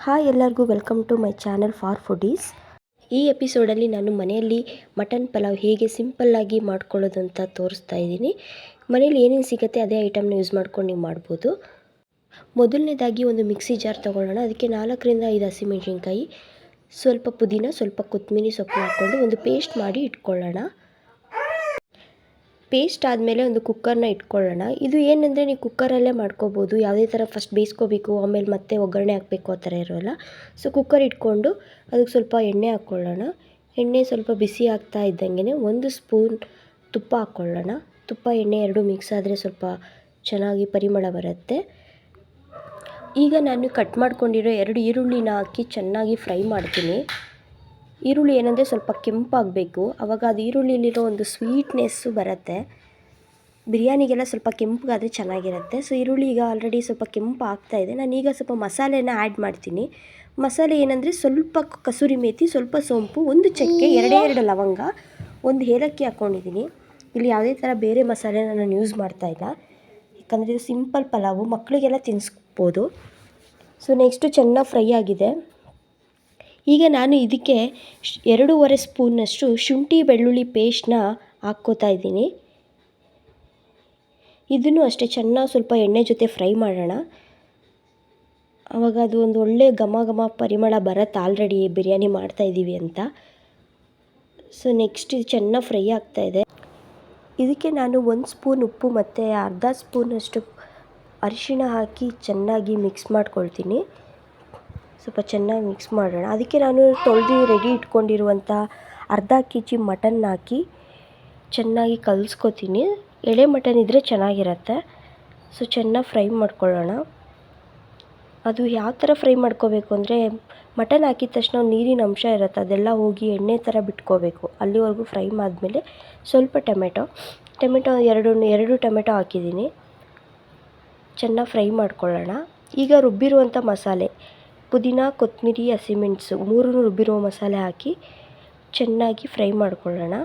Hi ಎಲ್ಲರಿಗೂ welcome to my channel for foodies. ಈ ಎಪಿಸೋಡಲ್ಲಿ ನಾನು ಮನೆಯಲ್ಲಿ ಮಟನ್ ಪಲಾವ್ ಹೇಗೆ ಸಿಂಪಲ್ಲಾಗಿ ಮಾಡ್ಕೊಳ್ಳೋದು ಅಂತ ತೋರಿಸ್ತಾ ಇದ್ದೀನಿ. ಮನೇಲಿ ಏನೇನು ಸಿಗುತ್ತೆ ಅದೇ ಐಟಮ್ನ ಯೂಸ್ ಮಾಡ್ಕೊಂಡು ನೀವು ಮಾಡ್ಬೋದು. ಮೊದಲನೇದಾಗಿ ಒಂದು ಮಿಕ್ಸಿ ಜಾರ್ ತೊಗೊಳ್ಳೋಣ. ಅದಕ್ಕೆ 4ರಿಂದ 5 ಹಸಿಮೆಣಸಿನ್ಕಾಯಿ, ಸ್ವಲ್ಪ ಪುದೀನ, ಸ್ವಲ್ಪ ಕೊತ್ತಂಬರಿ ಸೊಪ್ಪು ಹಾಕ್ಕೊಂಡು ಒಂದು ಪೇಸ್ಟ್ ಮಾಡಿ ಇಟ್ಕೊಳ್ಳೋಣ. ಪೇಸ್ಟ್ ಆದಮೇಲೆ ಒಂದು ಕುಕ್ಕರ್ನ ಇಟ್ಕೊಳ್ಳೋಣ. ಇದು ಏನಂದರೆ ನೀವು ಕುಕ್ಕರಲ್ಲೇ ಮಾಡ್ಕೋಬೋದು. ಯಾವುದೇ ಥರ ಫಸ್ಟ್ ಬೇಯಿಸ್ಕೋಬೇಕು, ಆಮೇಲೆ ಮತ್ತೆ ಒಗ್ಗರಣೆ ಹಾಕಬೇಕು ಆ ಥರ ಇರೋಲ್ಲ. ಸೊ ಕುಕ್ಕರ್ ಇಟ್ಕೊಂಡು ಅದಕ್ಕೆ ಸ್ವಲ್ಪ ಎಣ್ಣೆ ಹಾಕ್ಕೊಳ್ಳೋಣ. ಎಣ್ಣೆ ಸ್ವಲ್ಪ ಬಿಸಿ ಆಗ್ತಾ ಇದ್ದಂಗೆ 1 ಸ್ಪೂನ್ ತುಪ್ಪ ಹಾಕ್ಕೊಳ್ಳೋಣ. ತುಪ್ಪ ಎಣ್ಣೆ ಎರಡೂ ಮಿಕ್ಸ್ ಆದರೆ ಸ್ವಲ್ಪ ಚೆನ್ನಾಗಿ ಪರಿಮಳ ಬರುತ್ತೆ. ಈಗ ನಾನು ಕಟ್ ಮಾಡ್ಕೊಂಡಿರೋ 2 ಈರುಳ್ಳಿನ ಹಾಕಿ ಚೆನ್ನಾಗಿ ಫ್ರೈ ಮಾಡ್ತೀನಿ. ಈರುಳ್ಳಿ ಏನಂದರೆ ಸ್ವಲ್ಪ ಕೆಂಪಾಗಬೇಕು, ಆವಾಗ ಅದು ಈರುಳ್ಳಿಲಿರೋ ಒಂದು ಸ್ವೀಟ್ನೆಸ್ಸು ಬರುತ್ತೆ. ಬಿರಿಯಾನಿಗೆಲ್ಲ ಸ್ವಲ್ಪ ಕೆಂಪಗಾದರೆ ಚೆನ್ನಾಗಿರುತ್ತೆ. ಸೊ ಈರುಳ್ಳಿ ಈಗ ಆಲ್ರೆಡಿ ಸ್ವಲ್ಪ ಕೆಂಪು ಆಗ್ತಾಯಿದೆ. ನಾನೀಗ ಸ್ವಲ್ಪ ಮಸಾಲೆನ ಆ್ಯಡ್ ಮಾಡ್ತೀನಿ. ಮಸಾಲೆ ಏನಂದರೆ ಸ್ವಲ್ಪ ಕಸೂರಿ ಮೇಥಿ, ಸ್ವಲ್ಪ ಸೋಂಪು, 1 ಚಕ್ಕೆ, 2 ಲವಂಗ, 1 ಏಲಕ್ಕಿ ಹಾಕ್ಕೊಂಡಿದ್ದೀನಿ. ಇಲ್ಲಿ ಯಾವುದೇ ಥರ ಬೇರೆ ಮಸಾಲೆನ ನಾನು ಯೂಸ್ ಮಾಡ್ತಾಯಿಲ್ಲ, ಯಾಕಂದರೆ ಇದು ಸಿಂಪಲ್ ಪಲಾವು, ಮಕ್ಕಳಿಗೆಲ್ಲ ತಿನ್ನಿಸ್ಬೋದು. ಸೊ ನೆಕ್ಸ್ಟು ಚೆನ್ನಾಗಿ ಫ್ರೈ ಆಗಿದೆ. ಈಗ ನಾನು ಇದಕ್ಕೆ 2.5 ಸ್ಪೂನಷ್ಟು ಶುಂಠಿ ಬೆಳ್ಳುಳ್ಳಿ ಪೇಸ್ಟ್ನ ಹಾಕ್ಕೋತಾ ಇದ್ದೀನಿ. ಇದನ್ನು ಅಷ್ಟೇ ಚೆನ್ನಾಗಿ ಸ್ವಲ್ಪ ಎಣ್ಣೆ ಜೊತೆ ಫ್ರೈ ಮಾಡೋಣ. ಆವಾಗ ಅದು ಒಂದು ಒಳ್ಳೆ ಘಮ ಪರಿಮಳ ಬರುತ್ತೆ, ಆಲ್ರೆಡಿ ಬಿರಿಯಾನಿ ಮಾಡ್ತಾಯಿದ್ದೀವಿ ಅಂತ. ಸೊ ನೆಕ್ಸ್ಟ್ ಇದು ಚೆನ್ನಾಗಿ ಫ್ರೈ ಆಗ್ತಾಯಿದೆ. ಇದಕ್ಕೆ ನಾನು 1 ಸ್ಪೂನ್ ಉಪ್ಪು ಮತ್ತು ಅರ್ಧ ಸ್ಪೂನಷ್ಟು ಅರಿಶಿಣ ಹಾಕಿ ಚೆನ್ನಾಗಿ ಮಿಕ್ಸ್ ಮಾಡ್ಕೊಳ್ತೀನಿ. ಸ್ವಲ್ಪ ಚೆನ್ನಾಗಿ ಮಿಕ್ಸ್ ಮಾಡೋಣ. ಅದಕ್ಕೆ ನಾನು ತೊಳೆದು ರೆಡಿ ಇಟ್ಕೊಂಡಿರುವಂಥ ಅರ್ಧ kg ಮಟನ್ನ ಹಾಕಿ ಚೆನ್ನಾಗಿ ಕಲಿಸ್ಕೊತೀನಿ. ಎಳೆ ಮಟನ್ ಇದ್ದರೆ ಚೆನ್ನಾಗಿರುತ್ತೆ. ಸೊ ಚೆನ್ನಾಗಿ ಫ್ರೈ ಮಾಡ್ಕೊಳ್ಳೋಣ. ಅದು ಯಾವ ಥರ ಫ್ರೈ ಮಾಡ್ಕೋಬೇಕು ಅಂದರೆ, ಮಟನ್ ಹಾಕಿದ ತಕ್ಷಣ ನೀರಿನ ಅಂಶ ಇರುತ್ತೆ, ಅದೆಲ್ಲ ಹೋಗಿ ಎಣ್ಣೆ ಥರ ಬಿಟ್ಕೋಬೇಕು. ಅಲ್ಲಿವರೆಗೂ ಫ್ರೈ ಆದಮೇಲೆ ಸ್ವಲ್ಪ ಟೊಮೆಟೊ 2 ಟೊಮೆಟೊ ಹಾಕಿದ್ದೀನಿ. ಚೆನ್ನಾಗಿ ಫ್ರೈ ಮಾಡ್ಕೊಳ್ಳೋಣ. ಈಗ ರುಬ್ಬಿರುವಂಥ ಮಸಾಲೆ, ಪುದೀನ, ಕೊತ್ತಂಬರಿ, ಹಸಿಮೆಣಸು 3 ರುಬ್ಬಿರೋ ಮಸಾಲೆ ಹಾಕಿ ಚೆನ್ನಾಗಿ ಫ್ರೈ ಮಾಡ್ಕೊಳ್ಳೋಣ.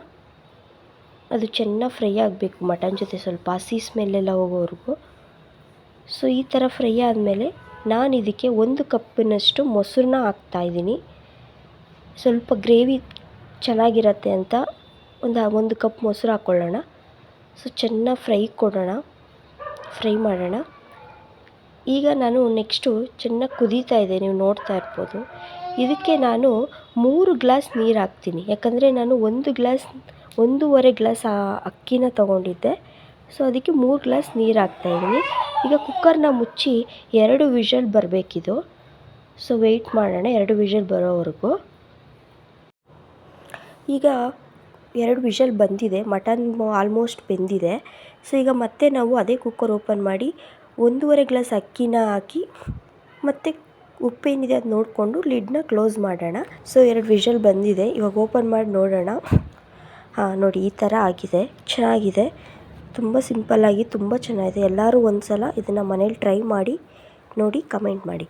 ಅದು ಚೆನ್ನಾಗಿ ಫ್ರೈ ಆಗಬೇಕು ಮಟನ್ ಜೊತೆ, ಸ್ವಲ್ಪ ಹಸಿ ಸ್ಮೆಲ್ಲೆಲ್ಲ ಹೋಗೋವರೆಗೂ. ಸೊ ಈ ಥರ ಫ್ರೈ ಆದಮೇಲೆ ನಾನು ಇದಕ್ಕೆ 1 ಕಪ್ಪಿನಷ್ಟು ಮೊಸರನ್ನ ಹಾಕ್ತಾಯಿದ್ದೀನಿ. ಸ್ವಲ್ಪ ಗ್ರೇವಿ ಚೆನ್ನಾಗಿರತ್ತೆ ಅಂತ ಒಂದು ಕಪ್ ಮೊಸರು ಹಾಕ್ಕೊಳ್ಳೋಣ. ಸೊ ಚೆನ್ನಾಗಿ ಫ್ರೈ ಮಾಡೋಣ. ಈಗ ನಾನು ನೆಕ್ಸ್ಟು ಚೆನ್ನಾಗಿ ಕುದೀತಾ ಇದೆ, ನೀವು ನೋಡ್ತಾ ಇರ್ಬೋದು. ಇದಕ್ಕೆ ನಾನು 3 ಗ್ಲಾಸ್ ನೀರು ಹಾಕ್ತೀನಿ, ಯಾಕಂದರೆ ನಾನು 1.5 ಗ್ಲಾಸ್ ಅಕ್ಕಿನ ತೊಗೊಂಡಿದ್ದೆ. ಸೊ ಅದಕ್ಕೆ 3 ಗ್ಲಾಸ್ ನೀರು ಹಾಕ್ತಾಯಿದ್ದೀನಿ. ಈಗ ಕುಕ್ಕರ್ನ ಮುಚ್ಚಿ 2 ವಿಷಲ್ ಬರಬೇಕಿದು. ಸೊ ವೆಯ್ಟ್ ಮಾಡೋಣ 2 ವಿಷಲ್ ಬರೋವರೆಗೂ. ಈಗ 2 ವಿಷಲ್ ಬಂದಿದೆ, ಮಟನ್ ಆಲ್ಮೋಸ್ಟ್ ಬೆಂದಿದೆ. ಸೊ ಈಗ ಮತ್ತೆ ನಾವು ಅದೇ ಕುಕ್ಕರ್ ಓಪನ್ ಮಾಡಿ 1.5 ಗ್ಲಾಸ್ ಅಕ್ಕಿನ ಹಾಕಿ ಮತ್ತು ಉಪ್ಪೇನಿದೆ ಅದು ನೋಡಿಕೊಂಡು ಲಿಡ್ನ ಕ್ಲೋಸ್ ಮಾಡೋಣ. ಸೊ 2 ವಿಷಲ್ ಬಂದಿದೆ. ಇವಾಗ ಓಪನ್ ಮಾಡಿ ನೋಡೋಣ. ನೋಡಿ ಈ ಥರ ಆಗಿದೆ, ಚೆನ್ನಾಗಿದೆ. ತುಂಬ ಸಿಂಪಲ್ಲಾಗಿ ತುಂಬ ಚೆನ್ನಾಗಿದೆ. ಎಲ್ಲರೂ ಒಂದು ಸಲ ಇದನ್ನು ಮನೇಲಿ ಟ್ರೈ ಮಾಡಿ ನೋಡಿ, ಕಮೆಂಟ್ ಮಾಡಿ.